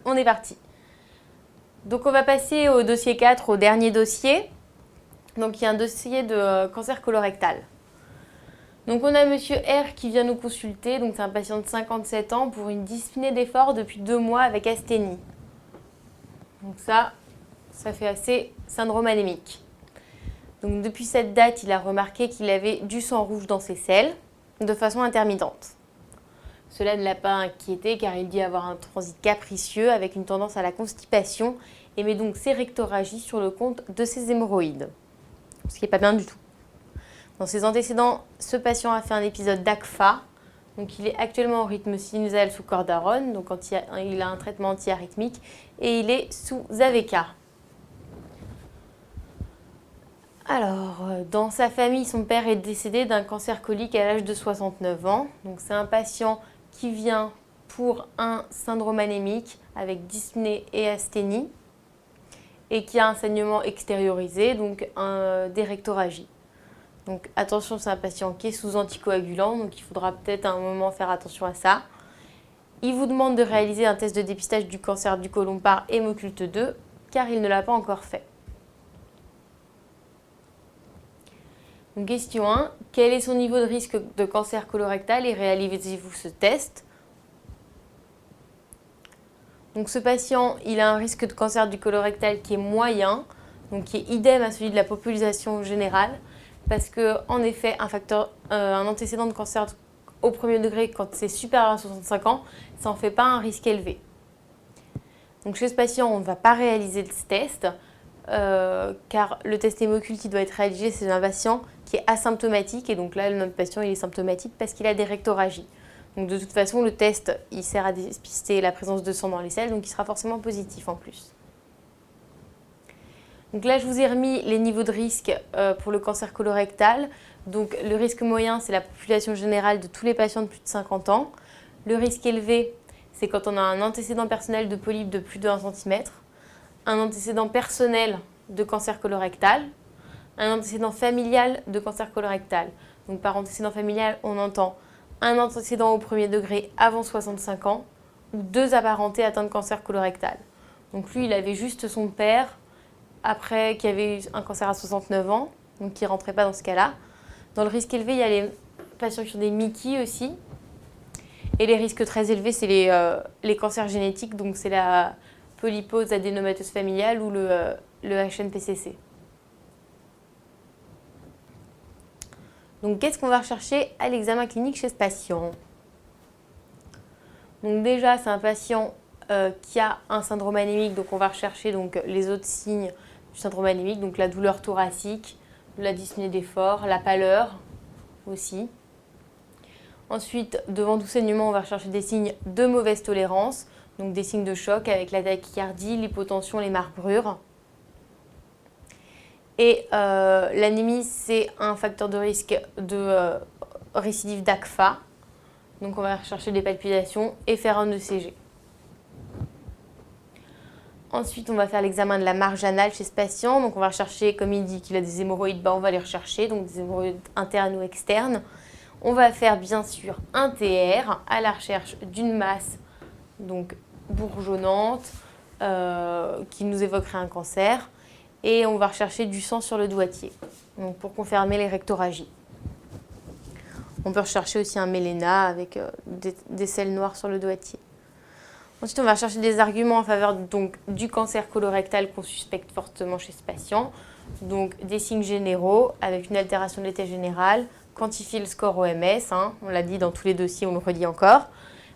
on est parti. Donc on va passer au dossier 4, au dernier dossier. Donc il y a un dossier de cancer colorectal. Donc on a monsieur R qui vient nous consulter, donc c'est un patient de 57 ans pour une dyspnée d'effort depuis 2 mois avec asthénie. Donc ça fait assez syndrome anémique. Donc depuis cette date, il a remarqué qu'il avait du sang rouge dans ses selles de façon intermittente. Cela ne l'a pas inquiété car il dit avoir un transit capricieux avec une tendance à la constipation et met donc ses rectorragies sur le compte de ses hémorroïdes, ce qui n'est pas bien du tout. Dans ses antécédents, ce patient a fait un épisode d'ACFA, donc il est actuellement au rythme sinusal sous cordérone, donc il a un traitement antiarythmique et il est sous AVK. Alors, dans sa famille, son père est décédé d'un cancer colique à l'âge de 69 ans. Donc c'est un patient qui vient pour un syndrome anémique avec dyspnée et asthénie et qui a un saignement extériorisé, donc des rectorragies. Donc attention, c'est un patient qui est sous anticoagulant, donc il faudra peut-être à un moment faire attention à ça. Il vous demande de réaliser un test de dépistage du cancer du côlon par Hémoculte 2, car il ne l'a pas encore fait. Donc, question 1. Quel est son niveau de risque de cancer colorectal et réalisez-vous ce test? Donc ce patient, il a un risque de cancer du colorectal qui est moyen, donc qui est idem à celui de la population générale. Parce que, en effet, un antécédent de cancer au premier degré, quand c'est supérieur à 65 ans, ça n'en fait pas un risque élevé. Donc, chez ce patient, on ne va pas réaliser ce test, car le test hémoculte qui doit être réalisé, c'est un patient qui est asymptomatique. Et donc là, notre patient, il est symptomatique parce qu'il a des rectorragies. Donc, de toute façon, le test, il sert à dépister la présence de sang dans les selles, donc il sera forcément positif en plus. Donc là, je vous ai remis les niveaux de risque pour le cancer colorectal. Donc le risque moyen, c'est la population générale de tous les patients de plus de 50 ans. Le risque élevé, c'est quand on a un antécédent personnel de polype de plus de 1 cm, un antécédent personnel de cancer colorectal, un antécédent familial de cancer colorectal. Donc par antécédent familial, on entend un antécédent au premier degré avant 65 ans ou 2 apparentés atteints de cancer colorectal. Donc lui, il avait juste son père, après qui avait eu un cancer à 69 ans, donc qui ne rentrait pas dans ce cas-là. Dans le risque élevé, il y a les patients qui ont des MICI aussi. Et les risques très élevés, c'est les cancers génétiques, donc c'est la polypose adénomateuse familiale ou le HNPCC. Donc qu'est-ce qu'on va rechercher à l'examen clinique chez ce patient? Donc déjà, c'est un patient qui a un syndrome anémique, donc on va rechercher donc, les autres signes du syndrome anémique, donc la douleur thoracique, la dyspnée d'effort, la pâleur aussi. Ensuite, devant tout saignement, on va rechercher des signes de mauvaise tolérance, donc des signes de choc avec la tachycardie, l'hypotension, les marbrures. Et l'anémie, c'est un facteur de risque de récidive d'ACFA, donc on va rechercher des palpitations et faire un ECG. Ensuite, on va faire l'examen de la marge anale chez ce patient. Donc, on va rechercher, comme il dit qu'il a des hémorroïdes, on va les rechercher, donc des hémorroïdes internes ou externes. On va faire bien sûr un TR à la recherche d'une masse donc bourgeonnante qui nous évoquerait un cancer. Et on va rechercher du sang sur le doigtier, donc pour confirmer les rectorragies. On peut rechercher aussi un méléna avec des selles noires sur le doigtier. Ensuite, on va chercher des arguments en faveur donc, du cancer colorectal qu'on suspecte fortement chez ce patient. Donc, des signes généraux avec une altération de l'état général, quantifier le score OMS, on l'a dit dans tous les dossiers, on le redit encore.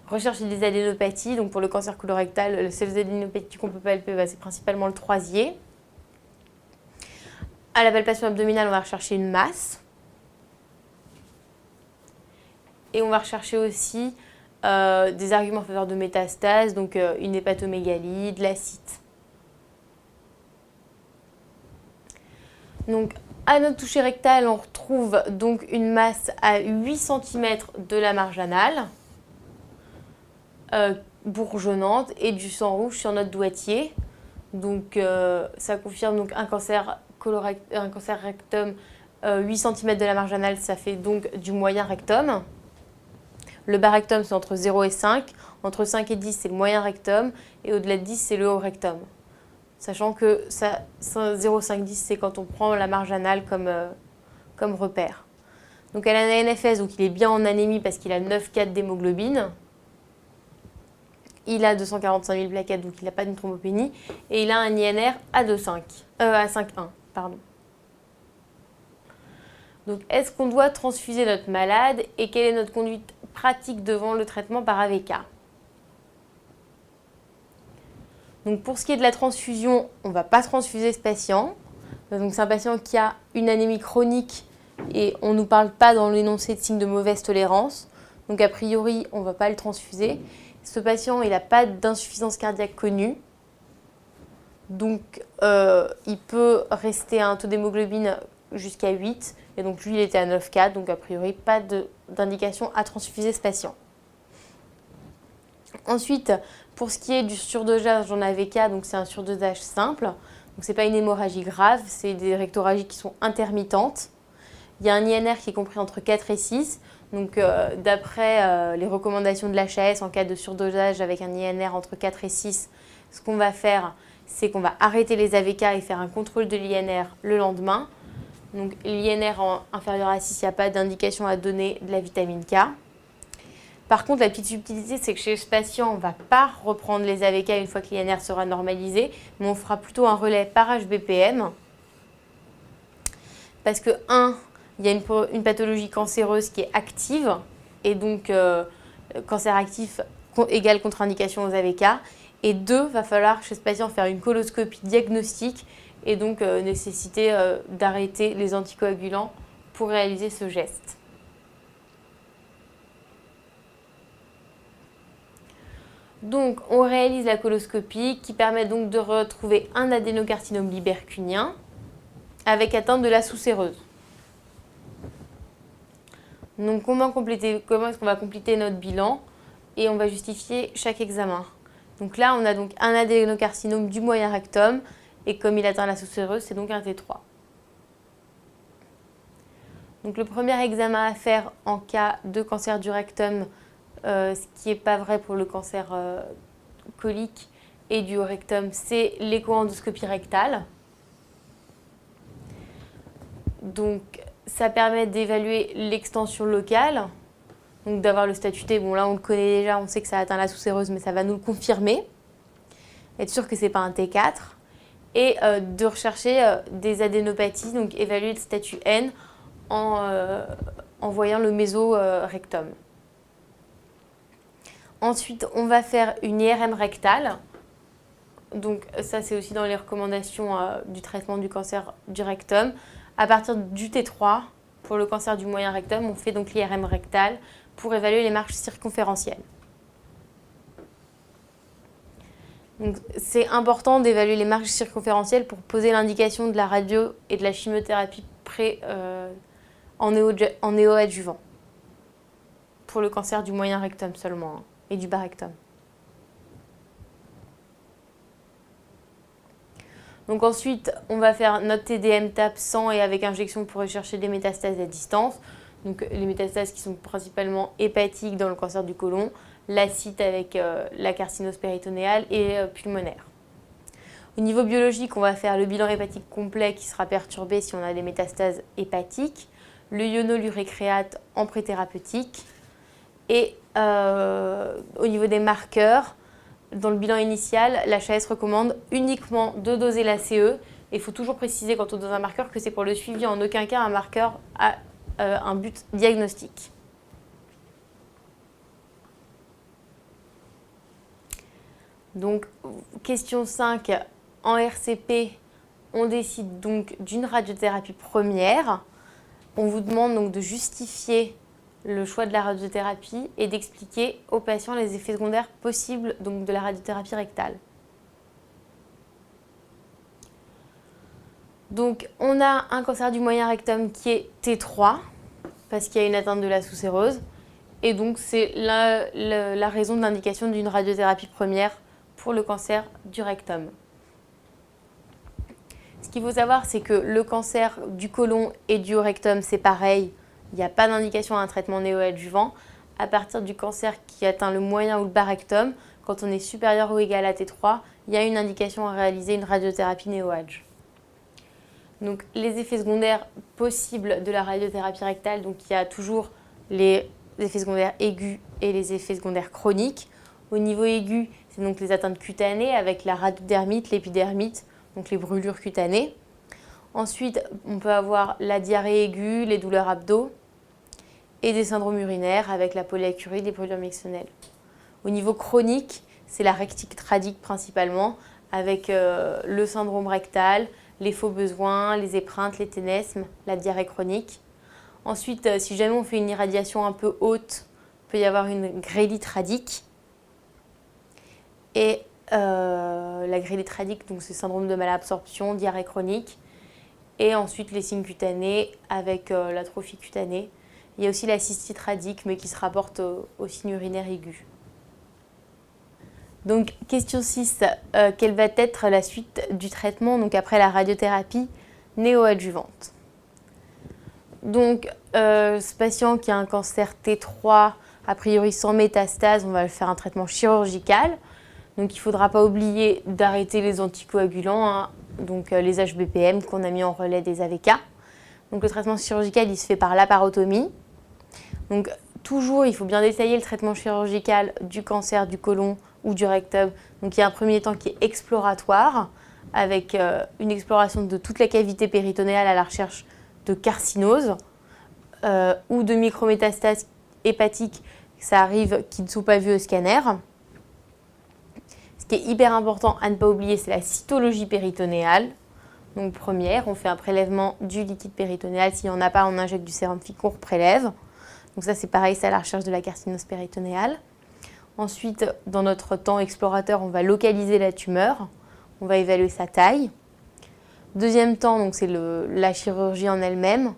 Rechercher des adénopathies, donc pour le cancer colorectal, les seules adénopathies qu'on peut palper, c'est principalement le troisier. À la palpation abdominale, on va rechercher une masse. Et on va rechercher aussi des arguments en faveur de métastases, donc une hépatomégalie, de l'acite. Donc, à notre toucher rectal, on retrouve donc une masse à 8 cm de la marge anale, bourgeonnante, et du sang rouge sur notre doigtier. Donc, ça confirme donc un cancer rectum, 8 cm de la marge anale, ça fait donc du moyen rectum. Le bas rectum, c'est entre 0 et 5. Entre 5 et 10, c'est le moyen rectum. Et au-delà de 10, c'est le haut rectum. Sachant que 0, 5, 10, c'est quand on prend la marge anale comme repère. Donc elle a un ANFS, donc il est bien en anémie parce qu'il a 9,4 d'hémoglobine. Il a 245 000 plaquettes, donc il n'a pas de thrombopénie. Et il a un INR à 5,1. Pardon. Donc est-ce qu'on doit transfuser notre malade et quelle est notre conduite pratique devant le traitement par AVK? Donc pour ce qui est de la transfusion, on ne va pas transfuser ce patient. Donc c'est un patient qui a une anémie chronique et on ne nous parle pas dans l'énoncé de signes de mauvaise tolérance. Donc a priori, on ne va pas le transfuser. Ce patient, il n'a pas d'insuffisance cardiaque connue. Donc il peut rester à un taux d'hémoglobine jusqu'à 8. Et donc lui, il était à 9,4. Donc a priori, pas d'indication à transfuser ce patient. Ensuite, pour ce qui est du surdosage en AVK, donc c'est un surdosage simple. Donc ce n'est pas une hémorragie grave, c'est des rectorragies qui sont intermittentes. Il y a un INR qui est compris entre 4 et 6. Donc d'après les recommandations de l'HAS en cas de surdosage avec un INR entre 4 et 6, ce qu'on va faire, c'est qu'on va arrêter les AVK et faire un contrôle de l'INR le lendemain. Donc l'INR inférieur à 6, il n'y a pas d'indication à donner de la vitamine K. Par contre, la petite subtilité, c'est que chez ce patient, on ne va pas reprendre les AVK une fois que l'INR sera normalisé, mais on fera plutôt un relais par HBPM. Parce que, il y a une pathologie cancéreuse qui est active, et donc cancer actif égale contre-indication aux AVK. Et 2, va falloir chez ce patient faire une coloscopie diagnostique, et donc nécessiter d'arrêter les anticoagulants pour réaliser ce geste. Donc, on réalise la coloscopie qui permet donc de retrouver un adénocarcinome libercunien avec atteinte de la sous-séreuse. Donc, comment est-ce qu'on va compléter notre bilan? Et on va justifier chaque examen. Donc là, on a donc un adénocarcinome du moyen rectum et comme il atteint la sous-séreuse, c'est donc un T3. Donc le premier examen à faire en cas de cancer du rectum, ce qui n'est pas vrai pour le cancer colique et du rectum, c'est l'écho-endoscopie rectale. Donc ça permet d'évaluer l'extension locale, donc d'avoir le statut T. Bon là on le connaît déjà, on sait que ça atteint la sous-séreuse, mais ça va nous le confirmer. Être sûr que ce n'est pas un T4. Et de rechercher des adénopathies, donc évaluer le statut N en voyant le mésorectum. Ensuite, on va faire une IRM rectale. Donc ça, c'est aussi dans les recommandations du traitement du cancer du rectum. À partir du T3, pour le cancer du moyen rectum, on fait donc l'IRM rectale pour évaluer les marges circonférentielles. Donc c'est important d'évaluer les marges circonférentielles pour poser l'indication de la radio et de la chimiothérapie en néoadjuvant. Pour le cancer du moyen rectum seulement, et du bas rectum. Donc ensuite, on va faire notre TDM TAP sans et avec injection pour rechercher des métastases à distance. Donc les métastases qui sont principalement hépatiques dans le cancer du côlon, l'acide avec la carcinose péritonéale et pulmonaire. Au niveau biologique, on va faire le bilan hépatique complet qui sera perturbé si on a des métastases hépatiques, le ionolurécréate en préthérapeutique et au niveau des marqueurs, dans le bilan initial, l'HAS recommande uniquement de doser la CE. Il faut toujours préciser quand on dose un marqueur que c'est pour le suivi, en aucun cas un marqueur a un but diagnostique. Donc, question 5, en RCP, on décide donc d'une radiothérapie première. On vous demande donc de justifier le choix de la radiothérapie et d'expliquer aux patients les effets secondaires possibles donc de la radiothérapie rectale. Donc, on a un cancer du moyen rectum qui est T3 parce qu'il y a une atteinte de la sous-séreuse et donc c'est la raison de l'indication d'une radiothérapie première pour le cancer du rectum. Ce qu'il faut savoir, c'est que le cancer du côlon et du rectum, c'est pareil. Il n'y a pas d'indication à un traitement néoadjuvant. à partir du cancer qui atteint le moyen ou le bas rectum, quand on est supérieur ou égal à T3, il y a une indication à réaliser une radiothérapie néoadj. Donc les effets secondaires possibles de la radiothérapie rectale, donc il y a toujours les effets secondaires aigus et les effets secondaires chroniques. Au niveau aigu, c'est donc les atteintes cutanées avec la radiodermite, l'épidermite, donc les brûlures cutanées. Ensuite, on peut avoir la diarrhée aiguë, les douleurs abdos et des syndromes urinaires avec la polyacurie, les brûlures myxonnées. Au niveau chronique, c'est la rectite radique principalement avec le syndrome rectal, les faux besoins, les épreintes, les ténesmes, la diarrhée chronique. Ensuite, si jamais on fait une irradiation un peu haute, il peut y avoir une grélite radique. Et la grélite radique, donc c'est syndrome de malabsorption, diarrhée chronique. Et ensuite les signes cutanés avec l'atrophie cutanée. Il y a aussi la cystite radique, mais qui se rapporte aux signes urinaires aigus. Donc question 6, quelle va être la suite du traitement donc après la radiothérapie néoadjuvante? Donc ce patient qui a un cancer T3, a priori sans métastase, on va lui faire un traitement chirurgical. Donc il ne faudra pas oublier d'arrêter les anticoagulants, hein, donc les HBPM qu'on a mis en relais des AVK. Donc le traitement chirurgical, il se fait par laparotomie. Donc toujours, il faut bien détailler le traitement chirurgical du cancer du côlon ou du rectum. Donc il y a un premier temps qui est exploratoire, avec une exploration de toute la cavité péritonéale à la recherche de carcinose ou de micrométastases hépatiques, ça arrive, qui ne sont pas vues au scanner. Ce qui est hyper important à ne pas oublier, c'est la cytologie péritonéale. Donc première, on fait un prélèvement du liquide péritonéal. S'il n'y en a pas, on injecte du sérum FIC, on prélève. Donc ça, c'est pareil, c'est à la recherche de la carcinose péritonéale. Ensuite, dans notre temps explorateur, on va localiser la tumeur. On va évaluer sa taille. Deuxième temps, donc c'est la chirurgie en elle-même,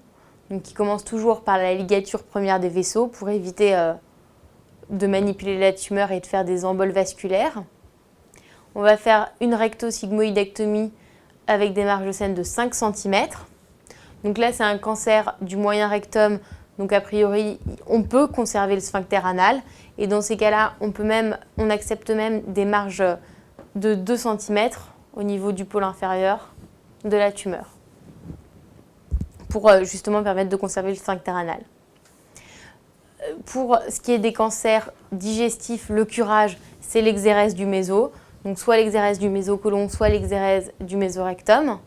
donc qui commence toujours par la ligature première des vaisseaux pour éviter de manipuler la tumeur et de faire des emboles vasculaires. On va faire une rectosigmoïdectomie avec des marges saines de 5 cm. Donc là, c'est un cancer du moyen rectum. Donc a priori, on peut conserver le sphincter anal. Et dans ces cas-là, on accepte même des marges de 2 cm au niveau du pôle inférieur de la tumeur pour justement permettre de conserver le sphincter anal. Pour ce qui est des cancers digestifs, le curage, c'est l'exérèse du méso. Donc soit l'exérèse du mésocôlon, soit l'exérèse du mésorectum.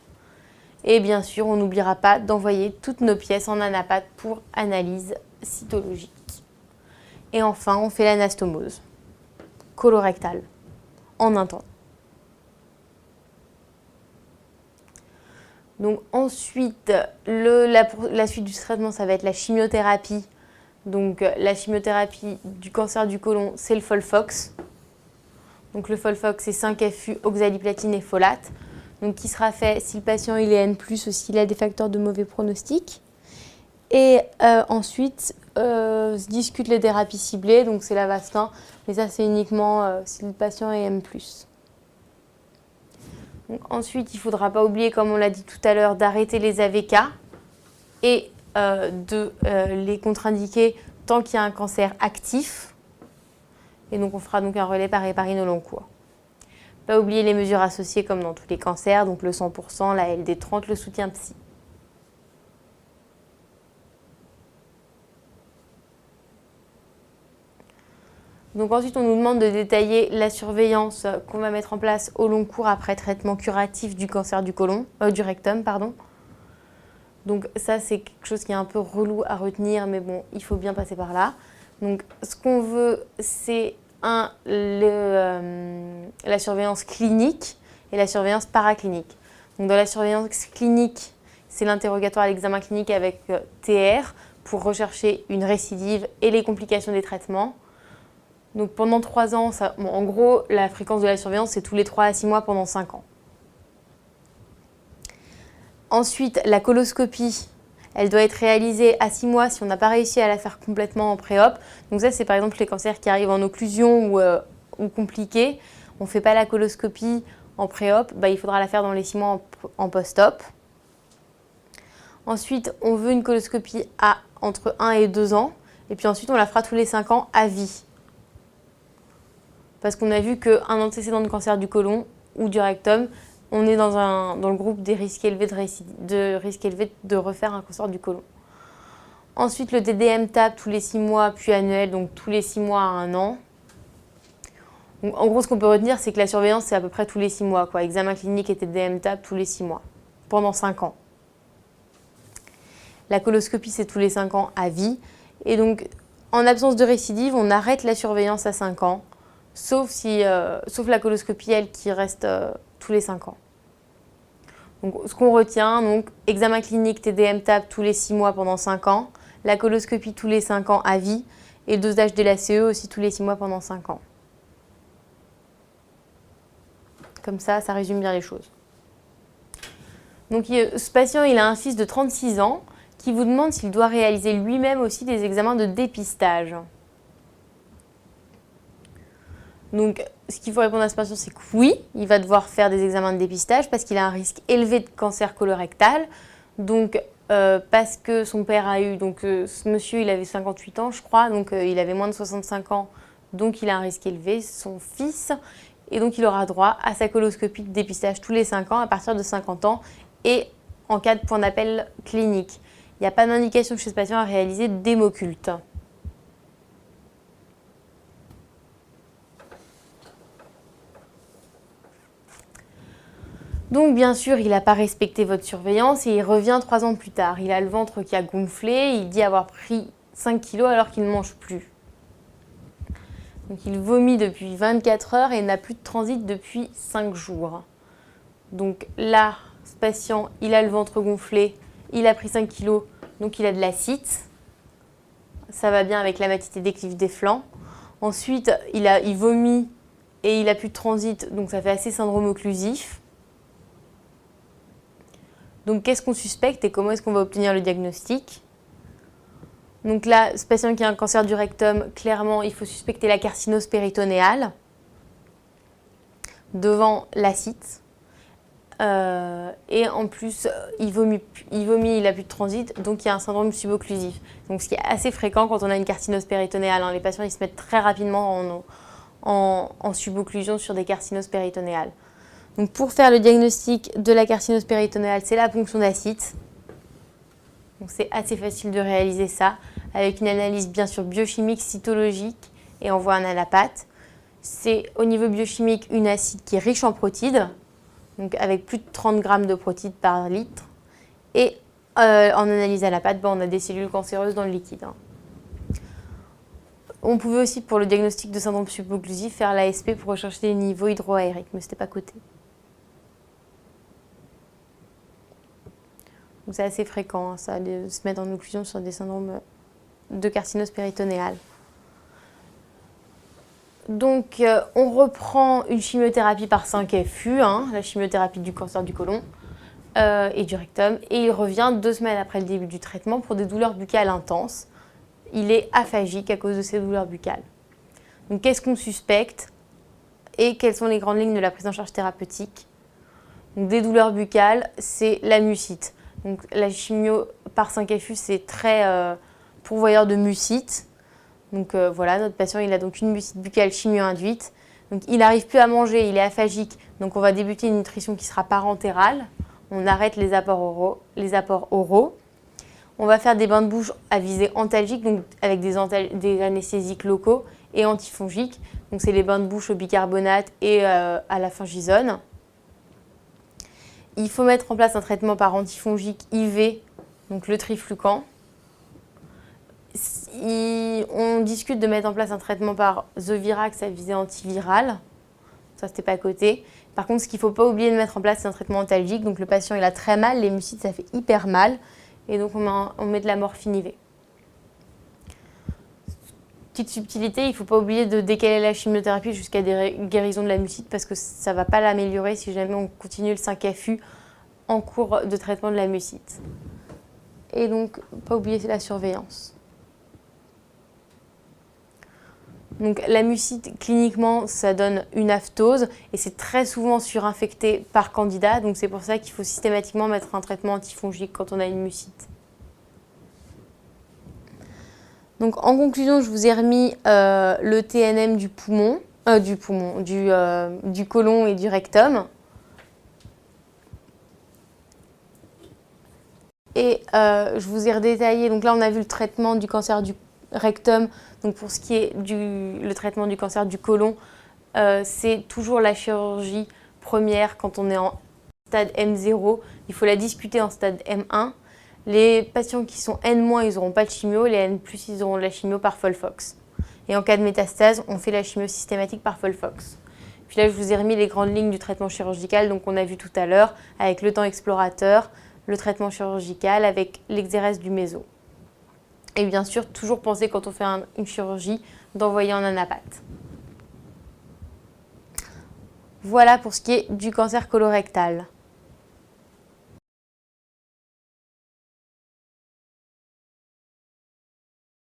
Et bien sûr, on n'oubliera pas d'envoyer toutes nos pièces en anapathe pour analyse cytologique. Et enfin, on fait l'anastomose colorectale en un temps. Donc ensuite, la suite du traitement, ça va être la chimiothérapie. Donc la chimiothérapie du cancer du côlon, c'est le Folfox. Donc le Folfox, c'est 5-FU, oxaliplatine et folate. Donc qui sera fait si le patient il est N+, ou s'il a des facteurs de mauvais pronostic. Et ensuite, se discutent les thérapies ciblées, donc c'est l'Avastin, mais ça c'est uniquement si le patient est M+. Donc, ensuite, il ne faudra pas oublier, comme on l'a dit tout à l'heure, d'arrêter les AVK et de les contre-indiquer tant qu'il y a un cancer actif. Et donc on fera donc un relais par héparine au long cours. Pas oublier les mesures associées comme dans tous les cancers, donc le 100%, la LD30, le soutien psy. Donc ensuite, on nous demande de détailler la surveillance qu'on va mettre en place au long cours après traitement curatif du cancer du côlon, du rectum, pardon. Donc ça, c'est quelque chose qui est un peu relou à retenir, mais bon, il faut bien passer par là. Donc ce qu'on veut, c'est la surveillance clinique et la surveillance paraclinique. Donc dans la surveillance clinique, c'est l'interrogatoire à l'examen clinique avec TR pour rechercher une récidive et les complications des traitements. Donc pendant 3 ans, en gros, la fréquence de la surveillance, c'est tous les 3 à 6 mois pendant 5 ans. Ensuite, la coloscopie, elle doit être réalisée à 6 mois si on n'a pas réussi à la faire complètement en pré-op. Donc ça, c'est par exemple les cancers qui arrivent en occlusion ou compliqués. On ne fait pas la coloscopie en pré-op, il faudra la faire dans les 6 mois en post-op. Ensuite, on veut une coloscopie à entre 1 et 2 ans. Et puis ensuite, on la fera tous les 5 ans à vie. Parce qu'on a vu qu'un antécédent de cancer du côlon ou du rectum, on est dans le groupe des risques élevés de refaire un cancer du côlon. Ensuite, le TDM TAP tous les 6 mois, puis annuel, donc tous les 6 mois à 1 an. Donc, en gros, ce qu'on peut retenir, c'est que la surveillance, c'est à peu près tous les 6 mois, quoi. Examen clinique et TDM TAP tous les 6 mois, pendant 5 ans. La coloscopie, c'est tous les 5 ans à vie. Et donc, en absence de récidive, on arrête la surveillance à 5 ans, sauf la coloscopie, elle, qui reste tous les 5 ans. Donc, ce qu'on retient, donc, examen clinique TDM TAP tous les 6 mois pendant 5 ans, la coloscopie tous les 5 ans à vie, et le dosage de la CE aussi tous les 6 mois pendant 5 ans. Comme ça résume bien les choses. Donc, ce patient, il a un fils de 36 ans qui vous demande s'il doit réaliser lui-même aussi des examens de dépistage. Donc, ce qu'il faut répondre à ce patient, c'est que oui, il va devoir faire des examens de dépistage parce qu'il a un risque élevé de cancer colorectal. Donc, parce que son père a eu, donc ce monsieur, il avait 58 ans, je crois, donc il avait moins de 65 ans, donc il a un risque élevé, son fils. Et donc, il aura droit à sa coloscopie de dépistage tous les 5 ans à partir de 50 ans et en cas de point d'appel clinique. Il n'y a pas d'indication chez ce patient à réaliser d'hémoculte. Donc, bien sûr, il n'a pas respecté votre surveillance et il revient 3 ans plus tard. Il a le ventre qui a gonflé, il dit avoir pris 5 kilos alors qu'il ne mange plus. Donc, il vomit depuis 24 heures et n'a plus de transit depuis 5 jours. Donc là, ce patient, il a le ventre gonflé, il a pris 5 kilos, donc il a de l'acide. Ça va bien avec l'amatité déclive des flancs. Ensuite, il vomit et il n'a plus de transit, donc ça fait assez syndrome occlusif. Donc qu'est-ce qu'on suspecte et comment est-ce qu'on va obtenir le diagnostic? Donc là, ce patient qui a un cancer du rectum, clairement, il faut suspecter la carcinose péritonéale devant l'acide. Et en plus, il vomit, il n'a plus de transit, donc il y a un syndrome subocclusif. Donc ce qui est assez fréquent quand on a une carcinose péritonéale. Les patients, ils se mettent très rapidement en subocclusion sur des carcinoses péritonéales. Donc pour faire le diagnostic de la carcinose péritonéale, c'est la ponction d'acide. Donc c'est assez facile de réaliser ça, avec une analyse bien sûr biochimique, cytologique et envoie un anapathe. C'est au niveau biochimique une acide qui est riche en protides, donc avec plus de 30 grammes de protides par litre. Et en analyse anapathe, on a des cellules cancéreuses dans le liquide. On pouvait aussi, pour le diagnostic de syndrome subocclusif, faire l'ASP pour rechercher les niveaux hydroaériques, mais ce n'était pas coté. Donc c'est assez fréquent, ça, de se mettre en occlusion sur des syndromes de carcinose péritonéale. Donc on reprend une chimiothérapie par 5FU, la chimiothérapie du cancer du côlon et du rectum, et il revient 2 semaines après le début du traitement pour des douleurs buccales intenses. Il est aphagique à cause de ces douleurs buccales. Donc qu'est-ce qu'on suspecte et quelles sont les grandes lignes de la prise en charge thérapeutique? Donc, des douleurs buccales, c'est la mucite. Donc la chimio par 5FU, c'est très pourvoyeur de mucite. Donc voilà, notre patient, il a donc une mucite buccale chimio-induite. Donc il n'arrive plus à manger, il est aphagique. Donc on va débuter une nutrition qui sera parentérale. On arrête les apports oraux. On va faire des bains de bouche à visée antalgique, donc avec des anesthésiques locaux et antifongiques. Donc c'est les bains de bouche au bicarbonate et à la fungizone. Il faut mettre en place un traitement par antifongique IV, donc le triflucan. On discute de mettre en place un traitement par Zovirax à visée antivirale. Ça, c'était pas à côté. Par contre, ce qu'il ne faut pas oublier de mettre en place, c'est un traitement antalgique. Donc le patient, il a très mal, les mucites, ça fait hyper mal. Et donc on met de la morphine IV. Petite subtilité, il ne faut pas oublier de décaler la chimiothérapie jusqu'à des guérisons de la mucite parce que ça ne va pas l'améliorer si jamais on continue le 5FU en cours de traitement de la mucite. Et donc, pas oublier la surveillance. Donc la mucite, cliniquement, ça donne une aphthose et c'est très souvent surinfecté par candida. Donc c'est pour ça qu'il faut systématiquement mettre un traitement antifongique quand on a une mucite. Donc en conclusion, je vous ai remis le TNM du poumon, du côlon et du rectum. Et je vous ai redétaillé, donc là on a vu le traitement du cancer du rectum. Donc pour ce qui est le traitement du cancer du côlon, c'est toujours la chirurgie première quand on est en stade M0. Il faut la discuter en stade M1. Les patients qui sont N-, ils n'auront pas de chimio. Les N+, ils auront de la chimio par Folfox. Et en cas de métastase, on fait la chimio systématique par Folfox. Puis là, je vous ai remis les grandes lignes du traitement chirurgical. Donc on a vu tout à l'heure avec le temps explorateur, le traitement chirurgical avec l'exérèse du méso. Et bien sûr, toujours penser quand on fait une chirurgie d'envoyer en anapathe. Voilà pour ce qui est du cancer colorectal.